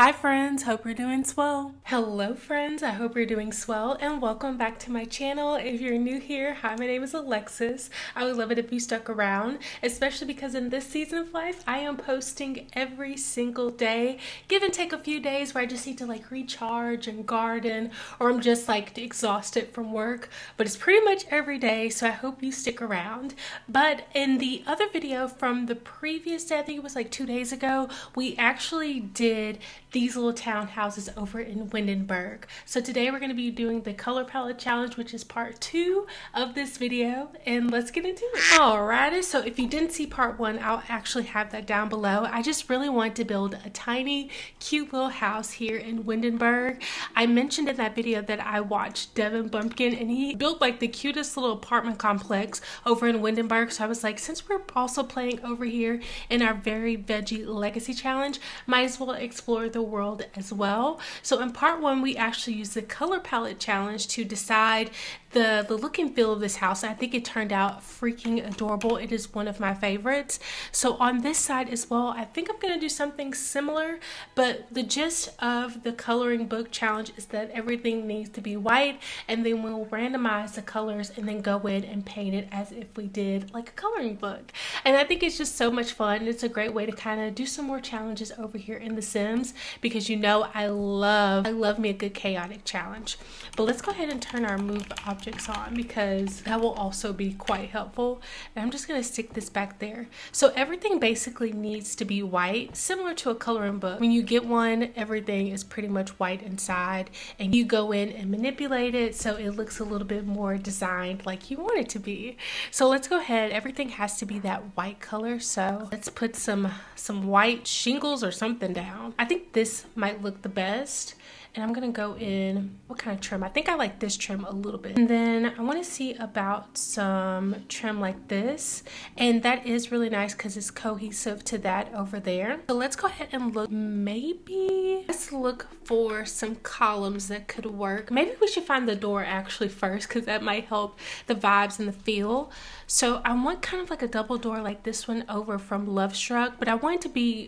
Hi friends, hope you're doing swell. Hello friends, I hope you're doing swell and welcome back to my channel. If you're new here, hi, my name is Alexis. I would love it if you stuck around, especially because in this season of life, I am posting every single day. Give and take a few days where I just need to recharge and garden, or I'm just exhausted from work, but it's pretty much every day, so I hope you stick around. But in the other video from the previous day, I think it was 2 days ago, we actually did these little townhouses over in Windenburg. So today we're going to be doing the color palette challenge, which is part 2 of this video, and let's get into it. Alrighty, so if you didn't see part 1, I'll actually have that down below. I just really wanted to build a tiny cute little house here in Windenburg. I mentioned in that video that I watched Devin Bumpkin and he built the cutest little apartment complex over in Windenburg. So I was like, since we're also playing over here in our very veggie legacy challenge, might as well explore the world as well. So in part 1, we actually used the color palette challenge to decide the look and feel of this house. I think it turned out freaking adorable. It is one of my favorites. So on this side as well, I think I'm going to do something similar, but the gist of the coloring book challenge is that everything needs to be white, and then we'll randomize the colors and then go in and paint it as if we did a coloring book. And I think it's just so much fun. It's a great way to kind of do some more challenges over here in The Sims, because I love me a good chaotic challenge. But let's go ahead and turn our move objects on, because that will also be quite helpful. And I'm just going to stick this back there. So everything basically needs to be white, similar to a coloring book. When you get one, everything is pretty much white inside, and you go in and manipulate it so it looks a little bit more designed like you want it to be. So let's go ahead. Everything has to be that white color. So let's put some white shingles or something down. I think this might look the best. And I'm going to go in, what kind of trim? I think I like this trim a little bit. And then I want to see about some trim like this. And that is really nice because it's cohesive to that over there. So let's go ahead and look. Let's look for some columns that could work. Maybe we should find the door actually first, because that might help the vibes and the feel. So I want kind of a double door like this one over from Love Struck, but I want to be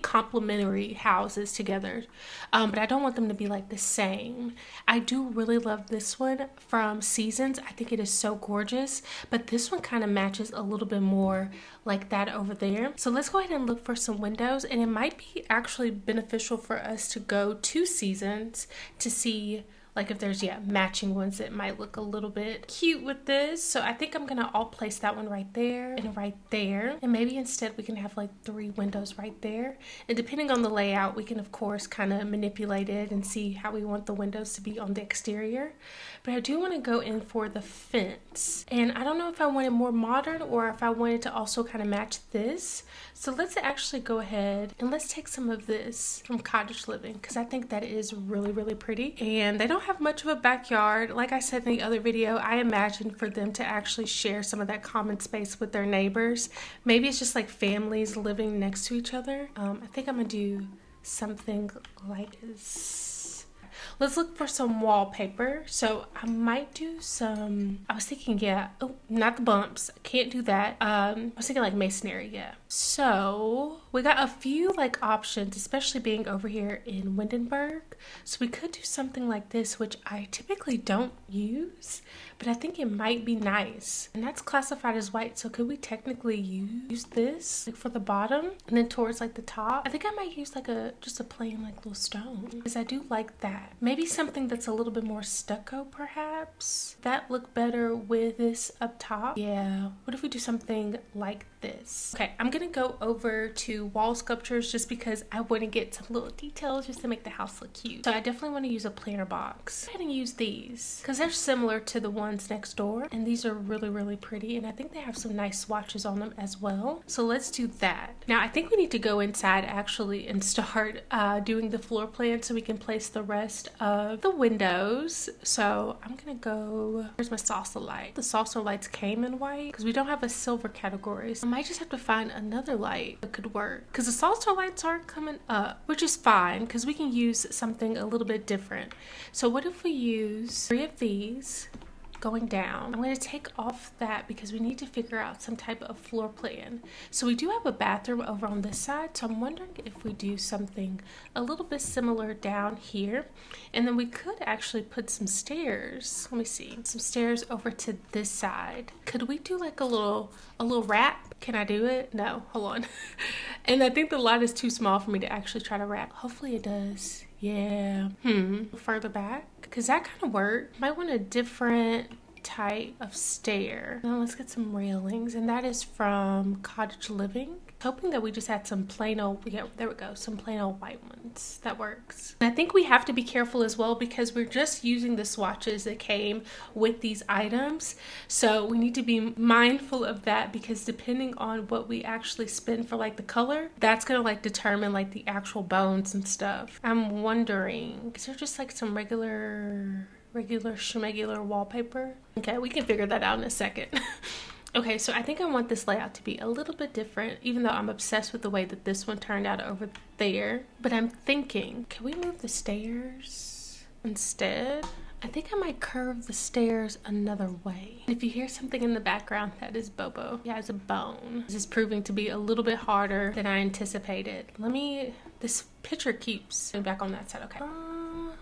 complementary houses together. But I don't want them to be the same. I do really love this one from Seasons. I think it is so gorgeous, but this one kind of matches a little bit more like that over there. So let's go ahead and look for some windows, and it might be actually beneficial for us to go to Seasons to see if there's matching ones that might look a little bit cute with this. So I think I'm gonna all place that one right there and right there, and maybe instead we can have 3 windows right there, and depending on the layout we can of course kind of manipulate it and see how we want the windows to be on the exterior. But I do want to go in for the fence, and I don't know if I want it more modern or if I wanted to also kind of match this. So let's actually go ahead and let's take some of this from Cottage Living, because I think that is really pretty, and they don't have much of a backyard. Like I said in the other video, I imagined for them to actually share some of that common space with their neighbors. Maybe it's just families living next to each other. I think I'm gonna do something like this. Let's look for some wallpaper. So I might do some, I was thinking, oh, not the bumps, can't do that. I was thinking masonry, So we got a few options, especially being over here in Windenburg. So we could do something like this, which I typically don't use, but I think it might be nice. And that's classified as white, so could we technically use this for the bottom and then towards the top? I think I might use just a plain little stone, because I do like that. Maybe something that's a little bit more stucco perhaps. That look better with this up top. Yeah, what if we do something like this? Okay, I'm gonna go over to wall sculptures just because I want to get some little details just to make the house look cute. So I definitely want to use a planter box. Go ahead and use these because they're similar to the ones next door, and these are really pretty, and I think they have some nice swatches on them as well. So let's do that. Now I think we need to go inside actually and start doing the floor plan so we can place the rest of the windows. So I'm gonna go, where's my salsa light? The salsa lights came in white because we don't have a silver category, so I might just have to find another light that could work, because the salsa lights aren't coming up, which is fine because we can use something a little bit different. So what if we use 3 of these, going down. I'm going to take off that because we need to figure out some type of floor plan. So we do have a bathroom over on this side, so I'm wondering if we do something a little bit similar down here, and then we could actually put some stairs. Let me see, some stairs over to this side. Could we do like a little wrap? Can I do it? No, hold on. And I think the lot is too small for me to actually try to wrap. Hopefully it does. Yeah. Further back, because that kind of worked. Might want a different type of stair. Now let's get some railings, and that is from Cottage Living. Hoping that we just had some plain old, yeah, there we go, some plain old white ones. That works. And I think we have to be careful as well because we're just using the swatches that came with these items. So we need to be mindful of that because depending on what we actually spend for like the color, that's gonna like determine like the actual bones and stuff. I'm wondering, is there just like some regular schmegular wallpaper? Okay, we can figure that out in a second. Okay, so I think I want this layout to be a little bit different, even though I'm obsessed with the way that this one turned out over there. But I'm thinking, can we move the stairs instead? I think I might curve the stairs another way. If you hear something in the background, that is Bobo. He has a bone. This is proving to be a little bit harder than I anticipated. This picture keeps going back on that side, okay.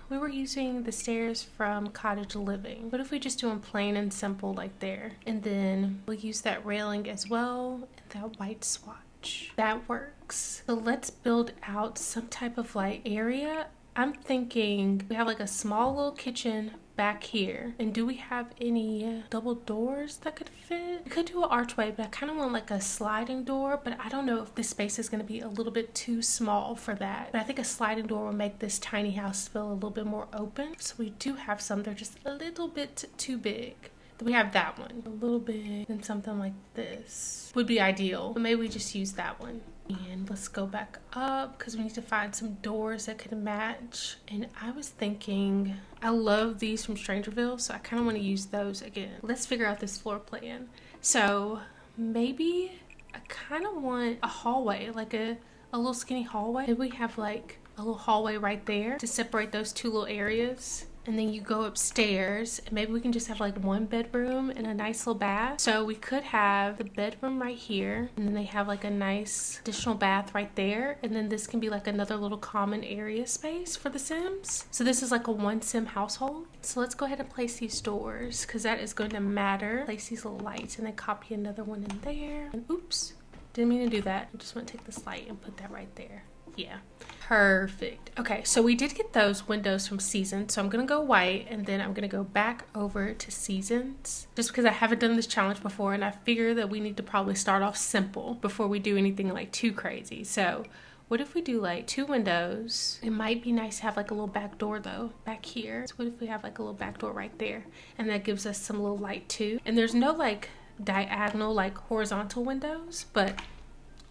We were using the stairs from Cottage Living. What if we just do them plain and simple like there? And then we'll use that railing as well and that white swatch. That works. So let's build out some type of like area. I'm thinking we have like a small little kitchen back here. And do we have any double doors that could fit? We could do an archway, but I kind of want like a sliding door, but I don't know if this space is going to be a little bit too small for that. But I think a sliding door will make this tiny house feel a little bit more open. So we do have some, they're just a little bit too big. We have that one, a little bit, and something like this would be ideal, but maybe we just use that one. And let's go back up because we need to find some doors that could match. And I was thinking, I love these from Strangerville, so I kind of want to use those again. Let's figure out this floor plan. So maybe I kind of want a hallway, like a little skinny hallway. Maybe we have like a little hallway right there to separate those two little areas. And then you go upstairs, and maybe we can just have like one bedroom and a nice little bath. So we could have the bedroom right here, and then they have like a nice additional bath right there. And then this can be like another little common area space for the Sims. So this is like a 1 Sim household. So let's go ahead and place these doors because that is going to matter. Place these little lights and then copy another one in there. And oops, didn't mean to do that. I just want to take this light and put that right there. Yeah, perfect. Okay, so we did get those windows from Seasons, so I'm gonna go white and then I'm gonna go back over to Seasons just because I haven't done this challenge before and I figure that we need to probably start off simple before we do anything like too crazy. So what if we do like 2 windows? It might be nice to have like a little back door though back here. So what if we have like a little back door right there, and that gives us some little light too. And there's no like diagonal like horizontal windows, but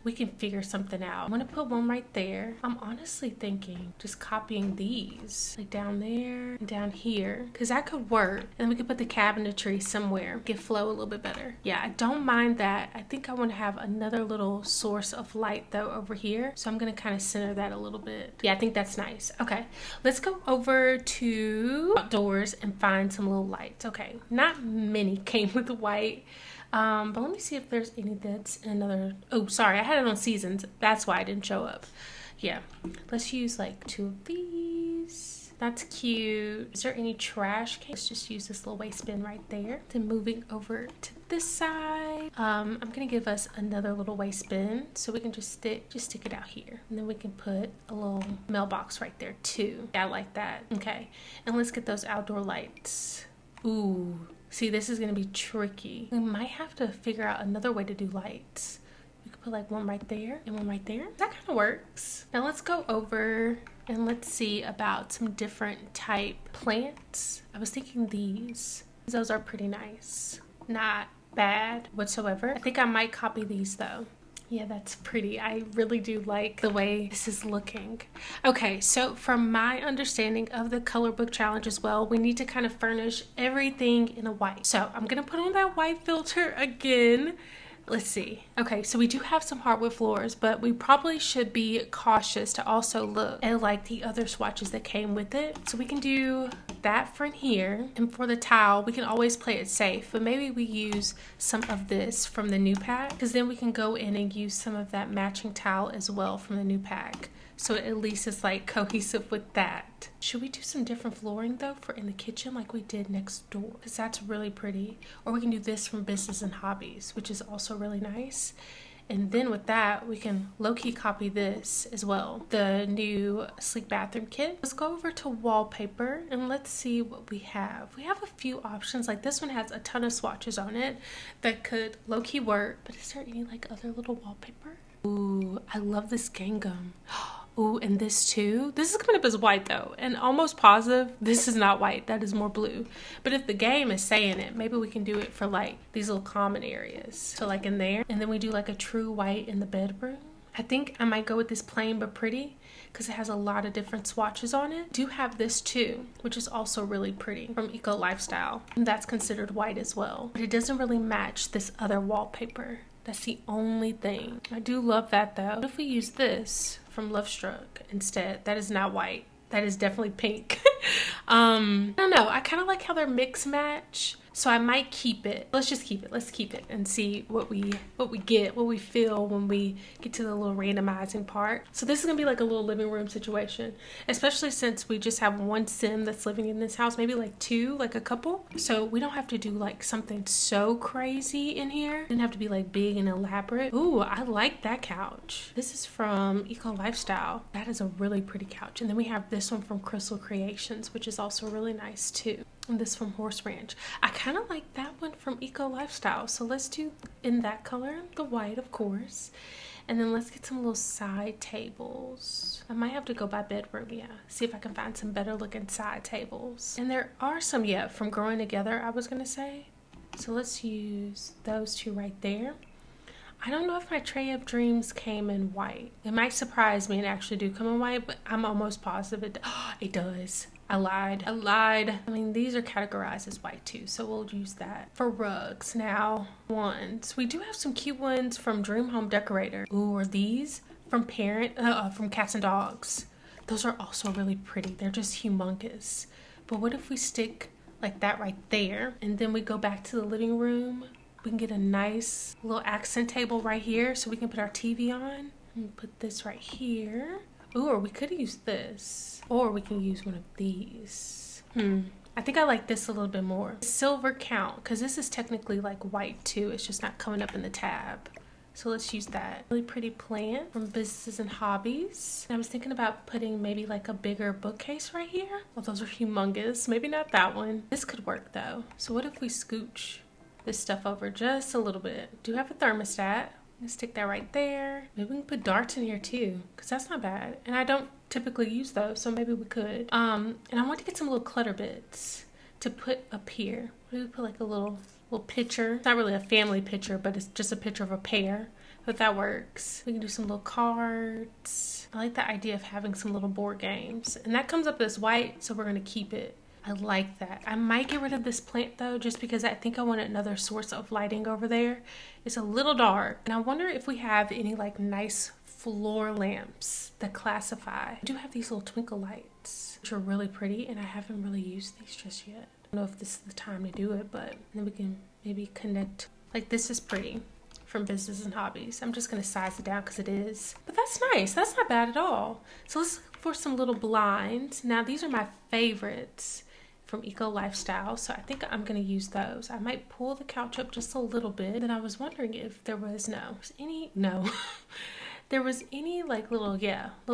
we can figure something out. I'm gonna put one right there. I'm honestly thinking just copying these like down there and down here because that could work. And then we could put the cabinetry somewhere, make it flow a little bit better. Yeah, I don't mind that. I think I want to have another little source of light though over here, so I'm gonna kind of center that a little bit. Yeah, I think that's nice. Okay, let's go over to outdoors and find some little lights. Okay, not many came with the white. But let me see if there's any that's in another. Oh, sorry, I had it on Seasons. That's why I didn't show up. Yeah, let's use like 2 of these. That's cute. Is there any trash cans? Let's just use this little waste bin right there. Then moving over to this side, I'm gonna give us another little waste bin so we can just stick it out here, and then we can put a little mailbox right there too. Yeah, I like that. Okay, and let's get those outdoor lights. Ooh. See, this is going to be tricky. We might have to figure out another way to do lights. We could put like one right there and one right there. That kind of works. Now let's go over and let's see about some different type plants. I was thinking these. Those are pretty nice. Not bad whatsoever. I think I might copy these though. Yeah, that's pretty. I really do like the way this is looking. Okay, so from my understanding of the color book challenge as well, we need to kind of furnish everything in a white. So I'm gonna put on that white filter again. Let's see. Okay, so we do have some hardwood floors, but we probably should be cautious to also look at like the other swatches that came with it. So we can do like that for in here. And for the towel, we can always play it safe, but maybe we use some of this from the new pack, because then we can go in and use some of that matching towel as well from the new pack. So at least it's like cohesive with that. Should we do some different flooring though for in the kitchen like we did next door? Because that's really pretty. Or we can do this from Business and Hobbies, which is also really nice. And then with that, we can low-key copy this as well, the new sleek bathroom kit. Let's go over to wallpaper and let's see what we have. We have a few options. Like this one has a ton of swatches on it that could low-key work. But is there any like other little wallpaper? Ooh, I love this gingham. Ooh, and this too. This is coming up as white though, and almost positive this is not white. That is more blue. But if the game is saying it, maybe we can do it for like these little common areas. So like in there, and then we do like a true white in the bedroom. I think I might go with this plain but pretty because it has a lot of different swatches on it. Do have this too, which is also really pretty from Eco Lifestyle. And that's considered white as well. But it doesn't really match this other wallpaper. That's the only thing. I do love that though. What if we use this from Love Struck instead? That is not white. That is definitely pink. I don't know. I kind of like how they're mix match. So I might keep it. Let's just keep it. Let's keep it and see what we get, what we feel when we get to the little randomizing part. So this is gonna be like a little living room situation, especially since we just have one sim that's living in this house, maybe like two, like a couple. So we don't have to do like something so crazy in here. It didn't have to be like big and elaborate. Ooh, I like that couch. This is from Eco Lifestyle. That is a really pretty couch. And then we have this one from Crystal Creations, which is also really nice too. And this from Horse Ranch. I kind of like that one from Eco Lifestyle. So let's do in that color, the white of course. And then let's get some little side tables. I might have to go by bedroom, yeah. See if I can find some better looking side tables. And there are some, yeah, from Growing Together, I was gonna say. So let's use those two right there. I don't know if my Tray of Dreams came in white. It might surprise me and actually do come in white, but I'm almost positive it does. I lied. I mean, these are categorized as white too, so we'll use that. For rugs now, ones. We do have some cute ones from Dream Home Decorator. Ooh, are these from from Cats and Dogs? Those are also really pretty. They're just humongous. But what if we stick like that right there, and then we go back to the living room? We can get a nice little accent table right here so we can put our TV on. And put this right here. Ooh, or we could use this. Or we can use one of these. I think I like this a little bit more. Silver count, because this is technically like white too. It's just not coming up in the tab. So let's use that. Really pretty plant from Businesses and Hobbies. And I was thinking about putting maybe like a bigger bookcase right here. Oh, those are humongous. Maybe not that one. This could work though. So what if we scooch this stuff over just a little bit? Do have a thermostat. Stick that right there. Maybe we can put darts in here too, because that's not bad. And I don't typically use those, so maybe we could. And I want to get some little clutter bits to put up here. Maybe put like a little picture. It's not really a family picture, but it's just a picture of a pair. But that works. We can do some little cards. I like the idea of having some little board games. And that comes up as white, so we're going to keep it. I like that. I might get rid of this plant though, just because I think I want another source of lighting over there. It's a little dark. And I wonder if we have any like nice floor lamps that classify. I do have these little twinkle lights, which are really pretty, and I haven't really used these just yet. I don't know if this is the time to do it, but then we can maybe connect. Like this is pretty from Business and Hobbies. I'm just gonna size it down because it is. But that's nice. That's not bad at all. So let's look for some little blinds. Now these are my favorites from Eco Lifestyle, so I think I'm gonna use those. I might pull the couch up just a little bit. And I was wondering if there was there was any like little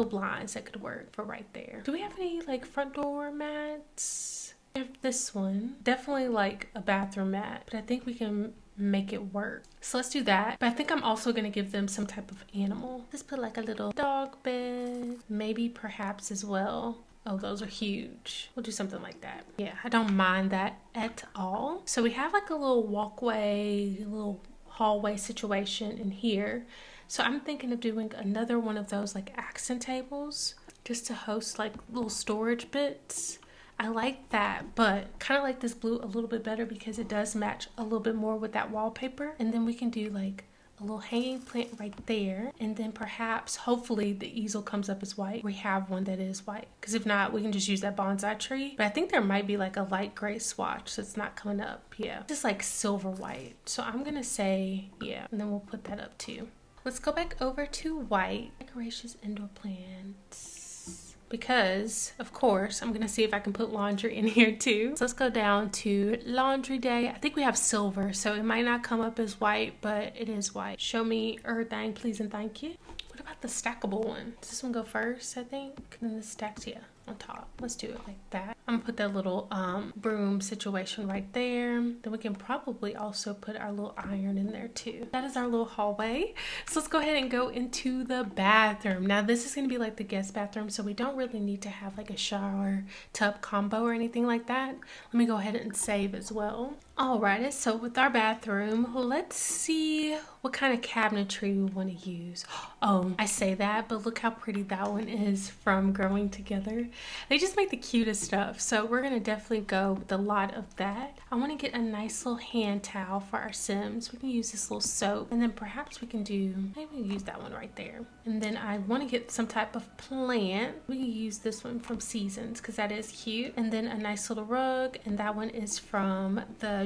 blinds that could work for right there. Do we have any like front door mats? I have this one, definitely like a bathroom mat, but I think we can make it work. So let's do that. But I think I'm also gonna give them some type of animal. Let's put like a little dog bed, maybe perhaps as well. Oh, those are huge. We'll do something like that. Yeah, I don't mind that at all. So we have like a little walkway, a little hallway situation in here. So I'm thinking of doing another one of those like accent tables just to host like little storage bits. I like that, but kind of like this blue a little bit better because it does match a little bit more with that wallpaper. And then we can do like a little hanging plant right there. And then perhaps, hopefully the easel comes up as white. We have one that is white. Because if not, we can just use that bonsai tree. But I think there might be like a light gray swatch that's not coming up. Yeah, just like silver white. So I'm going to say, yeah, and then we'll put that up too. Let's go back over to white. Decorations, indoor plants. Because, of course, I'm going to see if I can put laundry in here too. So let's go down to laundry day. I think we have silver, so it might not come up as white, but it is white. Show me everything, please and thank you. What about the stackable one? Does this one go first, I think? And then the stacks, yeah, on top. Let's do it like that. I'm gonna put that little broom situation right there. Then we can probably also put our little iron in there too. That is our little hallway. So let's go ahead and go into the bathroom. Now this is gonna be like the guest bathroom, so we don't really need to have like a shower tub combo or anything like that. Let me go ahead and save as well. Alrighty, so with our bathroom, let's see what kind of cabinetry we want to use. Oh, I say that, but look how pretty that one is from Growing Together. They just make the cutest stuff, so we're going to definitely go with a lot of that. I want to get a nice little hand towel for our Sims. We can use this little soap, and then perhaps we can do, maybe we use that one right there. And then I want to get some type of plant. We can use this one from Seasons, because that is cute. And then a nice little rug, and that one is from the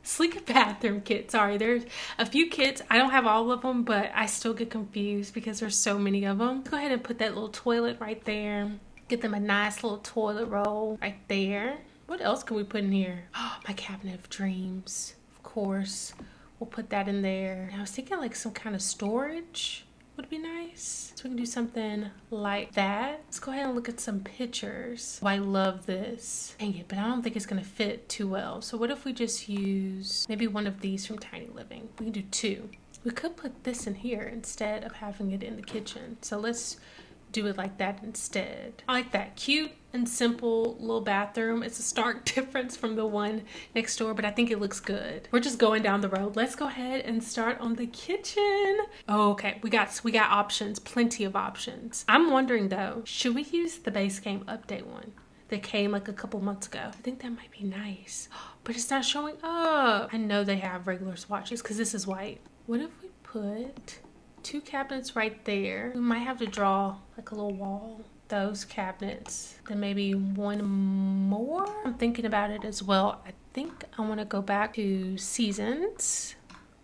Sleek Bathroom kit. Sorry, there's a few kits. I don't have all of them, but I still get confused because there's so many of them. Go ahead and put that little toilet right there. Get them a nice little toilet roll right there. What else can we put in here? Oh, my cabinet of dreams. Of course, we'll put that in there. I was thinking like some kind of storage would be nice. So we can do something like that. Let's go ahead and look at some pictures. Oh, I love this. Dang it, but I don't think it's gonna fit too well. So what if we just use maybe one of these from Tiny Living? We can do two. We could put this in here instead of having it in the kitchen. So let's do it like that instead. I like that. Cute and simple little bathroom. It's a stark difference from the one next door, but I think it looks good. We're just going down the road. Let's go ahead and start on the kitchen. Oh, okay, we got options, plenty of options. I'm wondering though, should we use the base game update one that came like a couple months ago? I think that might be nice, but it's not showing up. I know they have regular swatches because this is white. What if we put two cabinets right there? We might have to draw like a little wall. Those cabinets, then maybe one more. I'm thinking about it as well. I think I want to go back to Seasons.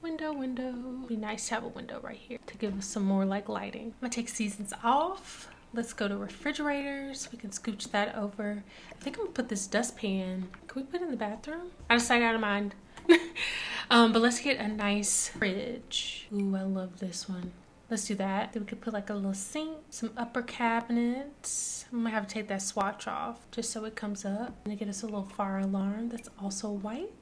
Window. Be nice to have a window right here to give us some more like lighting. I'm gonna take Seasons off. Let's go to refrigerators. We can scooch that over. I think I'm gonna put this dustpan. Can we put it in the bathroom? Out of sight, out of mind. But let's get a nice fridge. Ooh, I love this one. Let's do that. Then we could put like a little sink, some upper cabinets. I might have to take that swatch off just so it comes up. And get us a little fire alarm that's also white.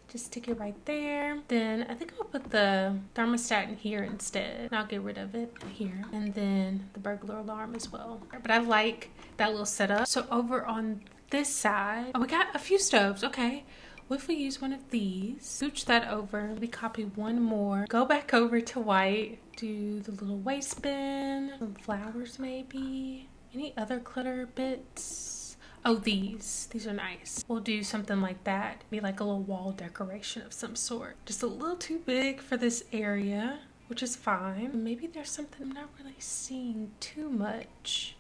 Just stick it right there. Then I think I'll put the thermostat in here instead. And I'll get rid of it here. And then the burglar alarm as well. But I like that little setup. So over on this side, oh, we got a few stoves. Okay. What if we use one of these? Scooch that over. We copy one more. Go back over to white. Do the little waste bin. Some flowers maybe. Any other clutter bits? Oh, these are nice. We'll do something like that. Be like a little wall decoration of some sort. Just a little too big for this area, which is fine. Maybe there's something I'm not really seeing too much.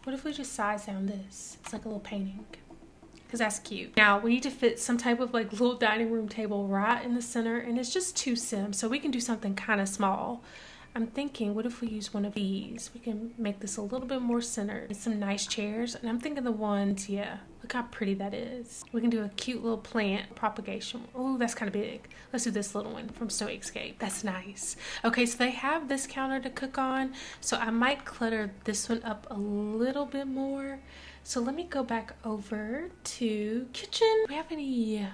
What if we just size down this? It's like a little painting. Because that's cute. Now we need to fit some type of like little dining room table right in the center, and it's just 2 Sims, so we can do something kind of small. I'm thinking, what if we use one of these? We can make this a little bit more centered. And some nice chairs, and I'm thinking the ones, yeah, look how pretty that is. We can do a cute little plant propagation. Oh, that's kind of big. Let's do this little one from Snow Escape. That's nice. Okay, so they have this counter to cook on, so I might clutter this one up a little bit more. So let me go back over to kitchen. Do we have any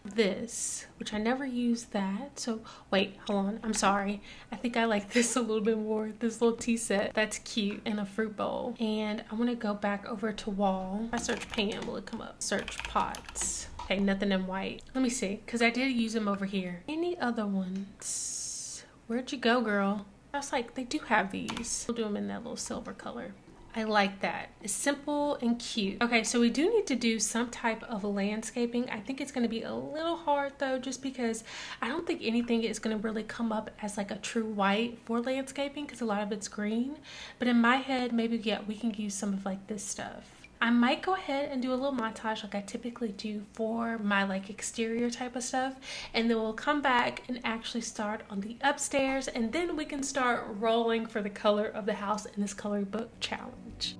this, which I never used that. So wait, hold on, I'm sorry. I think I like this a little bit more. This little tea set, that's cute, and a fruit bowl. And I want to go back over to wall. If I search pan, will it come up? Search pots. Okay, nothing in white. Let me see, because I did use them over here. Any other ones? Where'd you go, girl? I was like, they do have these. We'll do them in that little silver color. I like that. It's simple and cute. Okay, so we do need to do some type of landscaping. I think it's going to be a little hard though, just because I don't think anything is going to really come up as like a true white for landscaping because a lot of it's green. But in my head, maybe, yeah, we can use some of like this stuff. I might go ahead and do a little montage like I typically do for my like exterior type of stuff, and then we'll come back and actually start on the upstairs, and then we can start rolling for the color of the house in this coloring book challenge.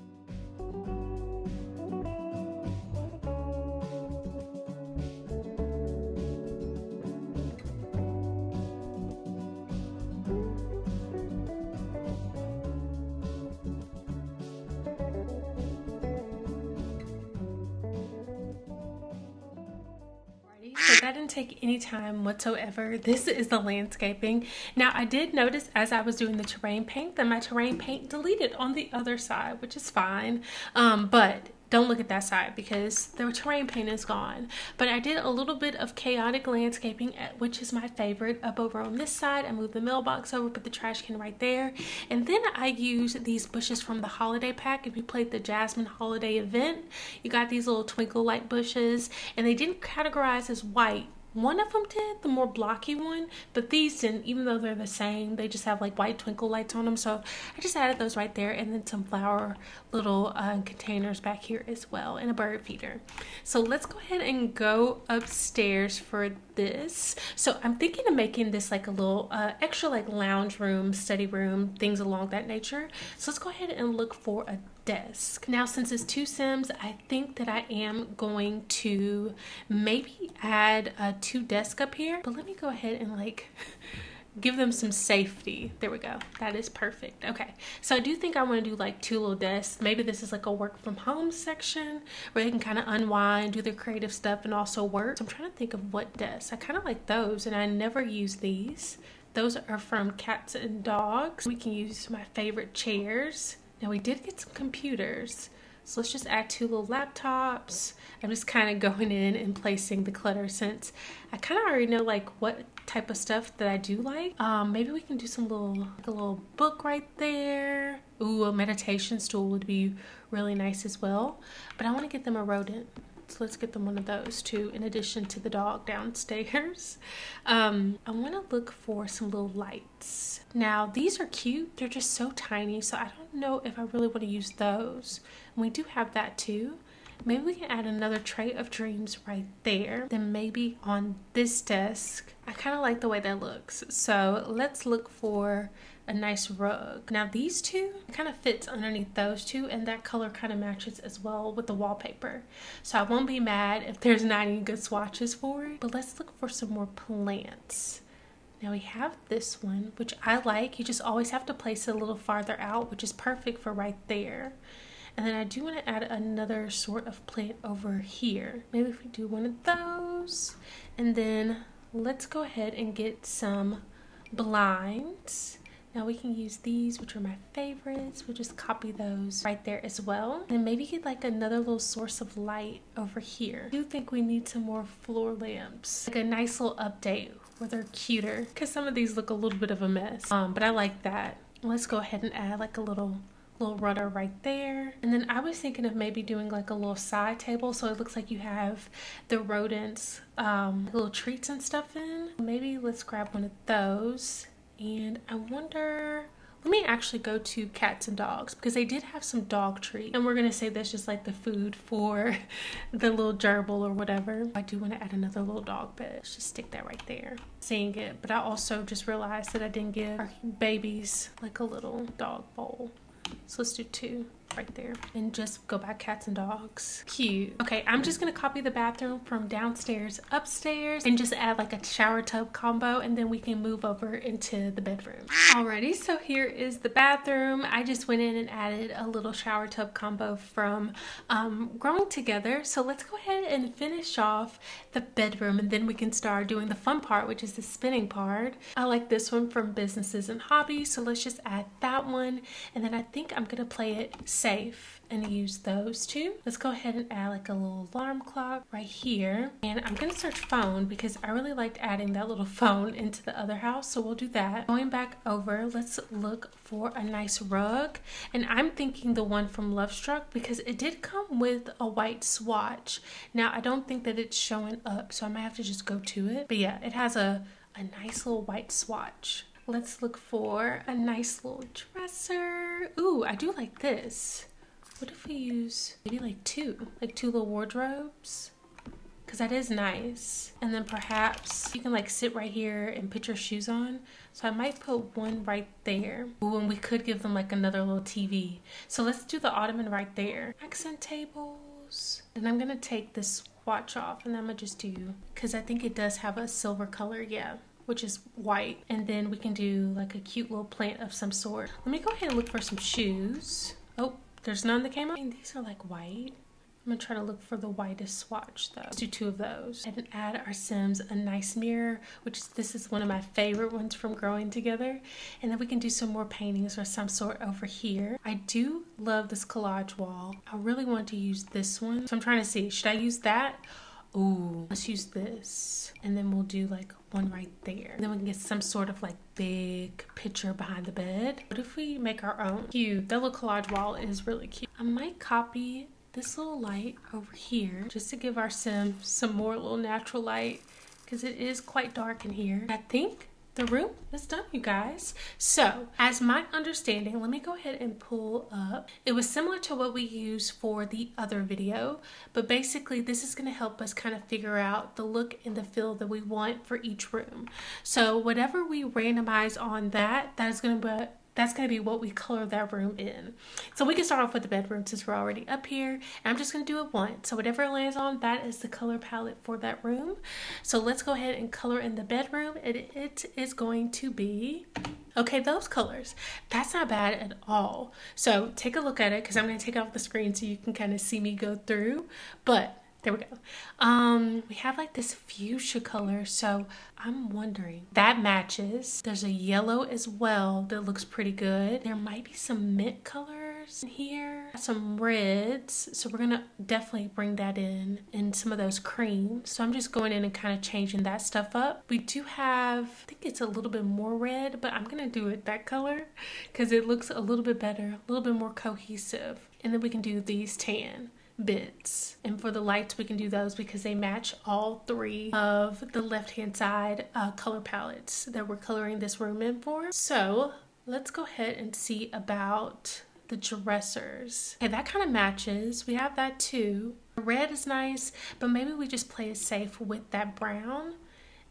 So that didn't take any time whatsoever. This is the landscaping. Now I did notice as I was doing the terrain paint that my terrain paint deleted on the other side, which is fine. But don't look at that side because the terrain paint is gone. But I did a little bit of chaotic landscaping, which is my favorite, up over on this side. I moved the mailbox over, put the trash can right there. And then I used these bushes from the holiday pack. If you played the Jasmine holiday event, you got these little twinkle light bushes, and they didn't categorize as white. One of them did, the more blocky one, but these didn't, even though they're the same. They just have like white twinkle lights on them. So I just added those right there, and then some flower little containers back here as well, and a bird feeder. So let's go ahead and go upstairs for this. So I'm thinking of making this like a little extra like lounge room, study room, things along that nature. So let's go ahead and look for a desk. Now, since it's 2 Sims, I think that I am going to maybe add 2 desks up here, but let me go ahead and like give them some safety. There we go. That is perfect. Okay, so I do think I want to do like 2 little desks. Maybe this is like a work from home section where they can kind of unwind, do their creative stuff, and also work. So I'm trying to think of what desks. I kind of like those, and I never use these. Those are from Cats and Dogs. We can use my favorite chairs. Now we did get some computers, so let's just add 2 little laptops. I'm just kind of going in and placing the clutter since I kind of already know like what type of stuff that I do like. Maybe we can do some like a little book right there. Ooh, a meditation stool would be really nice as well. But I want to get them a rodent. So let's get them one of those too, in addition to the dog downstairs. I want to look for some little lights. Now these are cute. They're just so tiny, so I don't know if I really want to use those. And we do have that too. Maybe we can add another tray of dreams right there. Then maybe on this desk, I kind of like the way that looks. So let's look for a nice rug. Now these 2 kind of fits underneath those 2, and that color kind of matches as well with the wallpaper. So I won't be mad if there's not any good swatches for it. But let's look for some more plants. Now we have this one, which I like. You just always have to place it a little farther out, which is perfect for right there. And then I do want to add another sort of plant over here. Maybe if we do one of those. And then let's go ahead and get some blinds. Now we can use these, which are my favorites. We'll just copy those right there as well. And maybe get like another little source of light over here. I do think we need some more floor lamps. Like a nice little update where they're cuter, because some of these look a little bit of a mess. But I like that. Let's go ahead and add like a little rudder right there. And then I was thinking of maybe doing like a little side table, so it looks like you have the rodents, little treats and stuff in. Maybe let's grab one of those. And I wonder, let me actually go to Cats and Dogs, because they did have some dog treat, and we're gonna say that's just like the food for the little gerbil or whatever. I do want to add another little dog bed. Let's just stick that right there. Seeing it, but I also just realized that I didn't give our babies like a little dog bowl. So let's do 2 right there and just go back Cats and Dogs. Cute. Okay, I'm just gonna copy the bathroom from downstairs upstairs and just add like a shower tub combo, and then we can move over into the bedroom. Alrighty, so here is the bathroom. I just went in and added a little shower tub combo from Growing Together. So let's go ahead and finish off the bedroom, and then we can start doing the fun part, which is the spinning part. I like this one from Businesses and Hobbies, so let's just add that one, and then I think I'm gonna play it safe and use those two. Let's go ahead and add like a little alarm clock right here. And I'm gonna search phone because I really liked adding that little phone into the other house, so we'll do that. Going back over, let's look for a nice rug. And I'm thinking the one from Lovestruck because it did come with a white swatch. Now, I don't think that it's showing up, so I might have to just go to it. But yeah, it has a nice little white swatch. Let's look for a nice little dresser. Ooh, I do like this. What if we use maybe like two little wardrobes? Because that is nice. And then perhaps you can like sit right here and put your shoes on. So I might put one right there. Ooh, and we could give them like another little TV. So let's do the ottoman right there. Accent tables. And I'm gonna take this swatch off and I'm gonna just do, because I think it does have a silver color, yeah, which is white. And then we can do like a cute little plant of some sort. Let me go ahead and look for some shoes. Oh, there's none that came up. And these are like white. I'm gonna try to look for the whitest swatch though. Let's do two of those. And add our Sims a nice mirror, this is one of my favorite ones from Growing Together. And then we can do some more paintings or some sort over here. I do love this collage wall. I really want to use this one. So I'm trying to see, should I use that? Ooh, let's use this. And then we'll do like one right there. And then we can get some sort of like big picture behind the bed. What if we make our own? Cute, that little collage wall is really cute. I might copy this little light over here just to give our Sim some more little natural light because it is quite dark in here. I think the room is done, you guys. So as my understanding, let me go ahead and pull up. It was similar to what we used for the other video, but basically this is going to help us kind of figure out the look and the feel that we want for each room. So whatever we randomize on that's going to be what we color that room in. So we can start off with the bedroom since we're already up here. And I'm just going to do it once. So whatever it lands on, that is the color palette for that room. So let's go ahead and color in the bedroom. And it is going to be, okay, those colors. That's not bad at all. So take a look at it because I'm going to take off the screen so you can kind of see me go through. But there we go. We have like this fuchsia color, so I'm wondering that matches. There's a yellow as well that looks pretty good. There might be some mint colors in here, some reds, so we're gonna definitely bring that in some of those creams. So I'm just going in and kind of changing that stuff up. We do have, I think it's a little bit more red, but I'm gonna do it that color because it looks a little bit better, a little bit more cohesive. And then we can do these tan bits, and for the lights we can do those because they match all three of the left hand side color palettes that we're coloring this room in for. So let's go ahead and see about the dressers. Okay, that kind of matches. We have that too. Red is nice, but maybe we just play it safe with that brown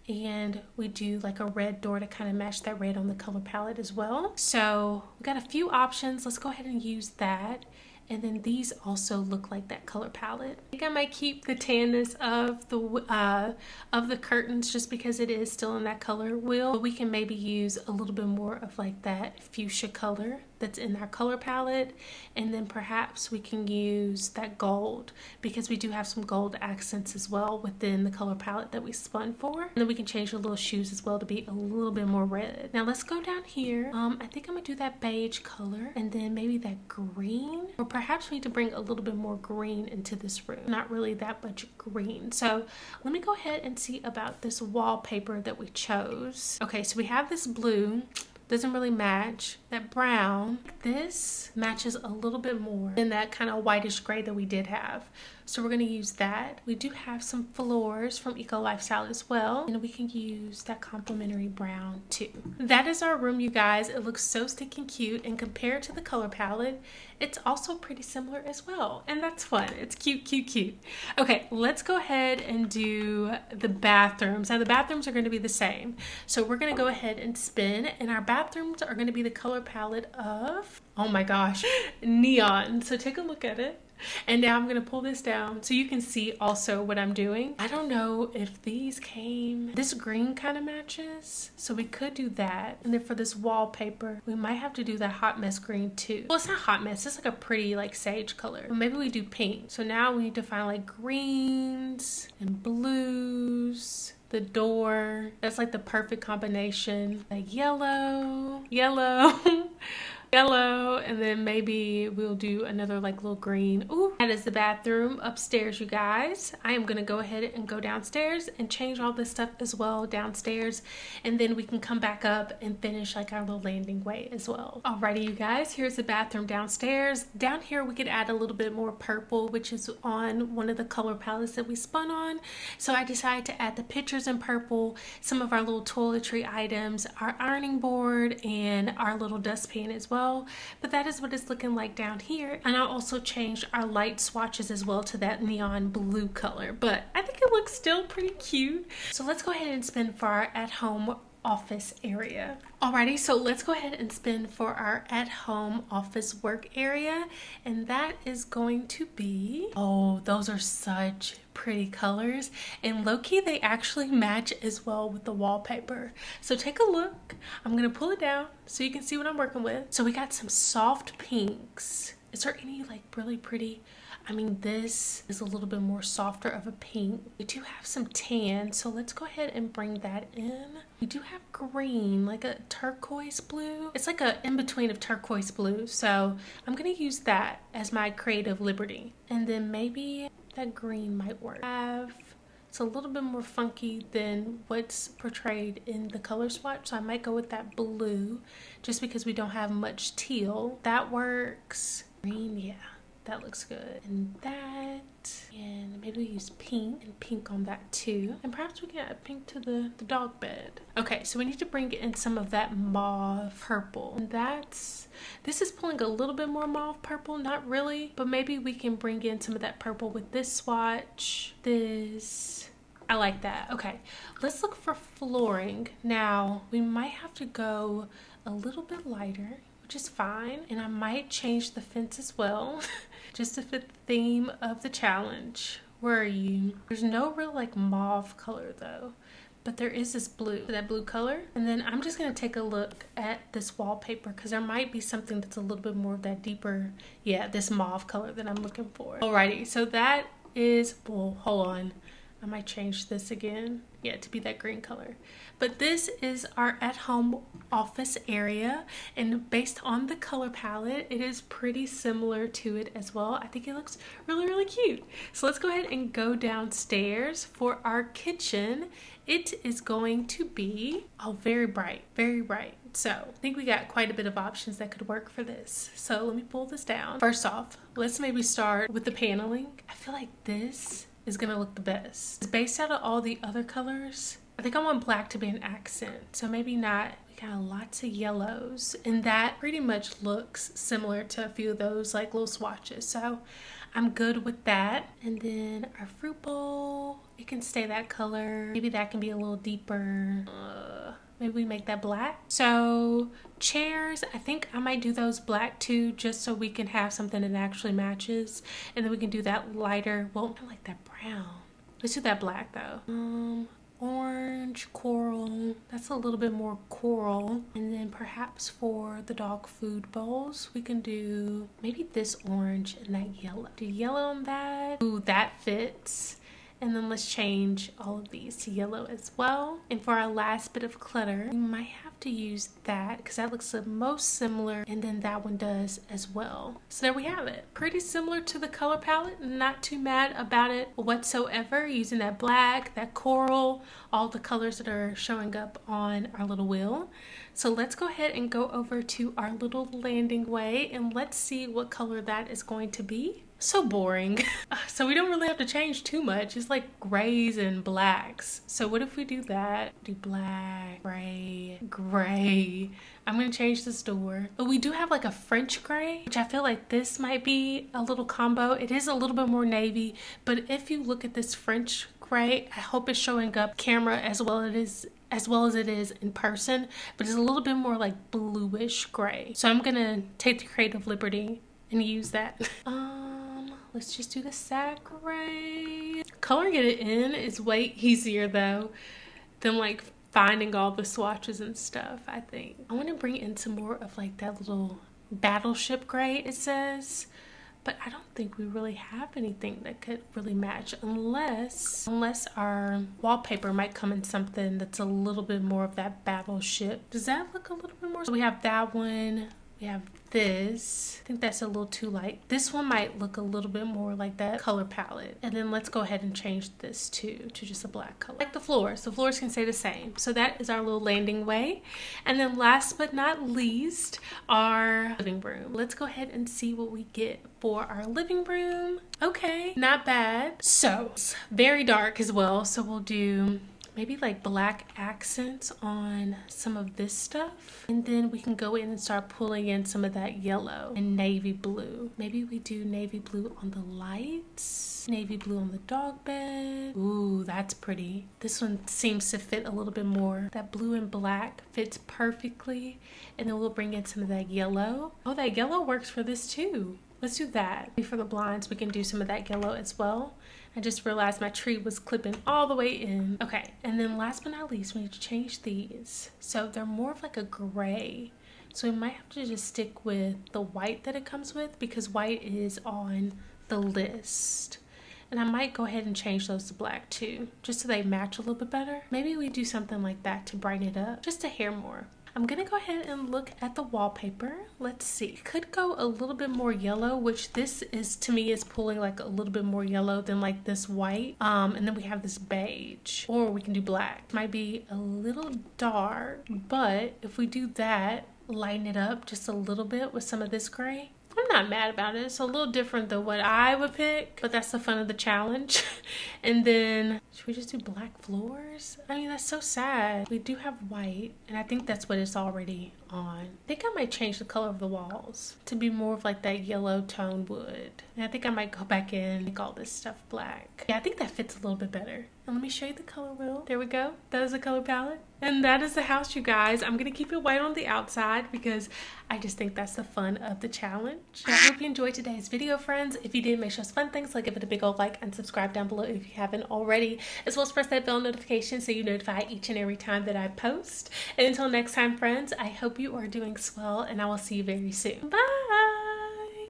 and we do like a red door to kind of match that red on the color palette as well. So we got a few options. Let's go ahead and use that. And then these also look like that color palette. I think I might keep the tanness of the curtains just because it is still in that color wheel. But we can maybe use a little bit more of like that fuchsia color that's in our color palette. And then perhaps we can use that gold because we do have some gold accents as well within the color palette that we spun for. And then we can change the little shoes as well to be a little bit more red. Now let's go down here. I think I'm gonna do that beige color and then maybe that green, or perhaps we need to bring a little bit more green into this room. Not really that much green. So let me go ahead and see about this wallpaper that we chose. Okay, so we have this blue. Doesn't really match. That brown, this matches a little bit more than that kind of whitish gray that we did have. So we're gonna use that. We do have some floors from Eco Lifestyle as well. And we can use that complementary brown too. That is our room, you guys. It looks so stinking cute. And compared to the color palette, it's also pretty similar as well. And that's fun. It's cute, cute, cute. Okay, let's go ahead and do the bathrooms. Now the bathrooms are gonna be the same. So we're gonna go ahead and spin, and our bathrooms are gonna be the color palette of, oh my gosh, neon. So take a look at it. And now I'm going to pull this down so you can see also what I'm doing. I don't know if these came, this green kind of matches, so we could do that. And then for this wallpaper, we might have to do that hot mess green too. Well, it's not hot mess, it's like a pretty like sage color. But maybe we do pink. So now we need to find like greens and blues. The door, that's like the perfect combination. Like yellow. yellow, and then maybe we'll do another like little green. Ooh, that is the bathroom upstairs, you guys. I am gonna go ahead and go downstairs and change all this stuff as well downstairs, and then we can come back up and finish like our little landing way as well. Alrighty, you guys, here's the bathroom downstairs. Down here we could add a little bit more purple, which is on one of the color palettes that we spun on. So I decided to add the pictures in purple, some of our little toiletry items, our ironing board, and our little dustpan as well. But that is what it's looking like down here. And I also changed our light swatches as well to that neon blue color, but I think it looks still pretty cute. So let's go ahead and spin for our at-home office area. Alrighty, so let's go ahead and spin for our at-home office work area, and that is going to be, oh, those are such pretty colors, and low-key they actually match as well with the wallpaper. So take a look. I'm gonna pull it down so you can see what I'm working with. So we got some soft pinks. Is there any like really pretty? I mean, this is a little bit more softer of a pink. We do have some tan, so let's go ahead and bring that in. We do have green, like a turquoise blue. It's like a in-between of turquoise blue, so I'm gonna use that as my creative liberty. And then maybe that green might work. It's a little bit more funky than what's portrayed in the color swatch, so I might go with that blue just because we don't have much teal. That works. Green, yeah. That looks good. And that, and maybe we use pink and pink on that too. And perhaps we can add pink to the dog bed. Okay, so we need to bring in some of that mauve purple. And this is pulling a little bit more mauve purple, not really, but maybe we can bring in some of that purple with this swatch. I like that. Okay, let's look for flooring. Now, we might have to go a little bit lighter, which is fine. And I might change the fence as well, just to fit the theme of the challenge. Where are you? There's no real like mauve color though, but there is this blue, that blue color. And then I'm just gonna take a look at this wallpaper because there might be something that's a little bit more of that deeper, yeah, this mauve color that I'm looking for. Alrighty, so that is, well, hold on. I might change this again, yeah, to be that green color. But this is our at-home office area, and based on the color palette, it is pretty similar to it as well. I think it looks really, really cute. So let's go ahead and go downstairs for our kitchen. It is going to be, oh, very bright, very bright. So I think we got quite a bit of options that could work for this. So let me pull this down. First off, let's maybe start with the paneling. I feel like this is gonna look the best. It's based out of all the other colors. I think I want black to be an accent, so maybe not. We got lots of yellows, and that pretty much looks similar to a few of those like little swatches, so I'm good with that. And then our fruit bowl, it can stay that color. Maybe that can be a little deeper. Maybe we make that black. So chairs, I think I might do those black too, just so we can have something that actually matches. And then we can do that lighter, well, I like that brown. Let's do that black though. Orange, coral, that's a little bit more coral. And then perhaps for the dog food bowls, we can do maybe this orange and that yellow. Do yellow on that. Ooh, that fits. And then let's change all of these to yellow as well. And for our last bit of clutter, we might have to use that because that looks the most similar, and then that one does as well. So there we have it. Pretty similar to the color palette. Not too mad about it whatsoever. Using that black, that coral, all the colors that are showing up on our little wheel. So let's go ahead and go over to our little landing way and let's see what color that is going to be. So boring. So we don't really have to change too much. It's like grays and blacks. So what if we do that? Do black, gray, gray. I'm gonna change this door. But we do have like a French gray, which I feel like this might be a little combo. It is a little bit more navy, but if you look at this French gray, I hope it's showing up camera as well as it is in person, but it's a little bit more like bluish gray. So I'm gonna take the creative liberty and use that. Let's just do the sag gray. Coloring it in is way easier though than like finding all the swatches and stuff, I think. I want to bring in some more of like that little battleship gray it says, but I don't think we really have anything that could really match unless our wallpaper might come in something that's a little bit more of that battleship. Does that look a little bit more? So we have that one. We have this. I think that's a little too light. This one might look a little bit more like that color palette. And then let's go ahead and change this to just a black color. Like the floors can stay the same. So that is our little landing way. And then last but not least, our living room. Let's go ahead and see what we get for our living room. Okay, not bad. So it's very dark as well. So we'll do maybe like black accents on some of this stuff. And then we can go in and start pulling in some of that yellow and navy blue. Maybe we do navy blue on the lights, navy blue on the dog bed. Ooh, that's pretty. This one seems to fit a little bit more. That blue and black fits perfectly. And then we'll bring in some of that yellow. Oh, that yellow works for this too. Let's do that. For the blinds, we can do some of that yellow as well. I just realized my tree was clipping all the way in. Okay, and then last but not least, we need to change these. So they're more of like a gray. So we might have to just stick with the white that it comes with because white is on the list. And I might go ahead and change those to black too, just so they match a little bit better. Maybe we do something like that to brighten it up, just a hair more. I'm gonna go ahead and look at the wallpaper. Let's see. Could go a little bit more yellow, which this is to me is pulling like a little bit more yellow than like this white. And then we have this beige, or we can do black. Might be a little dark, but if we do that, lighten it up just a little bit with some of this gray. I'm not mad about it. It's a little different than what I would pick, but that's the fun of the challenge. And then, should we just do black floors? I mean, that's so sad. We do have white, and I think that's what it's already on. I think I might change the color of the walls to be more of like that yellow tone wood. And I think I might go back in and make all this stuff black. Yeah, I think that fits a little bit better. And let me show you the color wheel. There we go. That is the color palette. And that is the house, you guys. I'm going to keep it white on the outside because I just think that's the fun of the challenge. I hope you enjoyed today's video, friends. If you did, make sure it's fun things like give it a big old like and subscribe down below if you haven't already, as well as press that bell notification so you're notified each and every time that I post. And until next time, friends, I hope you are doing swell, and I will see you very soon. Bye!